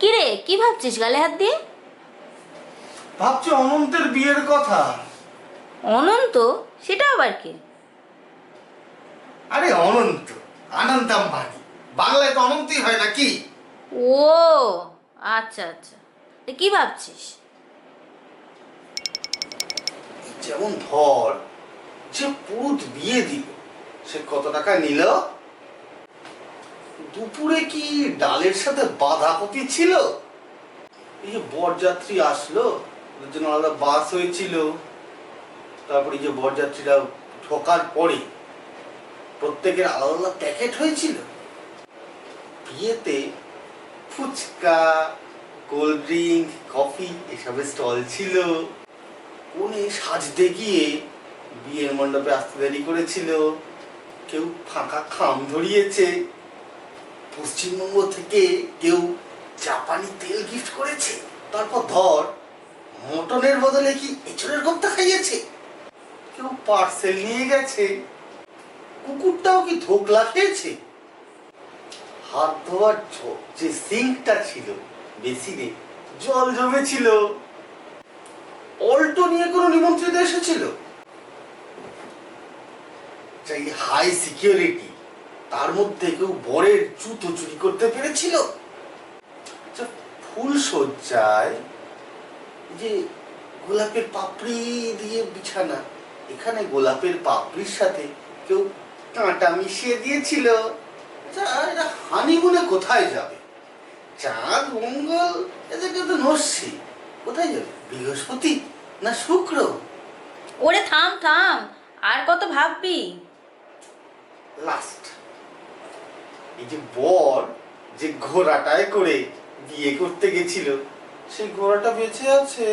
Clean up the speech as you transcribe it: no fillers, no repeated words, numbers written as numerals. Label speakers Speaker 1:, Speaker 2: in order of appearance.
Speaker 1: কি রে, কি ভাবছিস গালে হাত দিয়ে?
Speaker 2: ভাবছি অনন্তের বিয়ের কথা।
Speaker 1: অনন্ত? সেটা আবার কে?
Speaker 2: আরে অনন্ত, অনন্ত আম্বানি। বাংলায় তো অনন্তই হয় নাকি?
Speaker 1: ও আচ্ছা আচ্ছা, তা কি ভাবছিস?
Speaker 2: যেমন ধর, যে পুরুত বিয়ে দিল সে কত টাকা নিল? দুপুরে কি ডালের সাথে বাঁধাকপি ছিল? এই যে বরযাত্রী আসলো, ওদের জন্য আলাদা বাস হয়েছিল। তারপরে এই যে বরযাত্রীরা ঢোকার পরে প্রত্যেকের আলাদা আলাদা প্যাকেট হয়েছিল। বিয়েতে ফুচকা, কোল্ড ড্রিঙ্ক, কফি এসবের স্টল ছিল। কোণে সাজতে গিয়ে বিয়ের মণ্ডপে আসতে দেরি করেছিল। কেউ ফাঁকা খাম ধরিয়েছে। পশ্চিমবঙ্গ থেকে কেউ জাপানি তেল গিফট করেছে। তারপর ধর, মটনের বদলে কি এঁচড়ের কোপ্তা খাইয়েছে। কেউ পার্সেল নিয়ে গেছে। কুকুরটাও কি ধোকলা খেয়েছে। হাত ধোয়ার যে সিঙ্কটা ছিল বেসিনে জল জমেছিল। অল্টো নিয়ে কোনো নিমন্ত্রিত এসেছিল? চাই হাই সিকিউরিটি, তার মধ্যে কেউ বরের জুতো চুরি করতে পেরেছিল? আচ্ছা, ফুল সজ্জায় যে গোলাপের পাপড়ি দিয়ে বিছানা, এখানে গোলাপের পাপড়ির সাথে কেউ কাঁটা মিশিয়ে দিয়েছিল। আচ্ছা, এরা হানিমুনে কোথায় যাবে? চাঁদ মঙ্গল এদেরকে তো নস্যি। কোথায় যাবে? বৃহস্পতি না শুক্র?
Speaker 1: ওরে থাম থাম, আর কত ভাববি?
Speaker 2: লাস্ট, এই যে বর যে ঘোড়াটায় করে বিয়ে করতে গেছিল, সেই ঘোড়াটা বেঁচে আছে।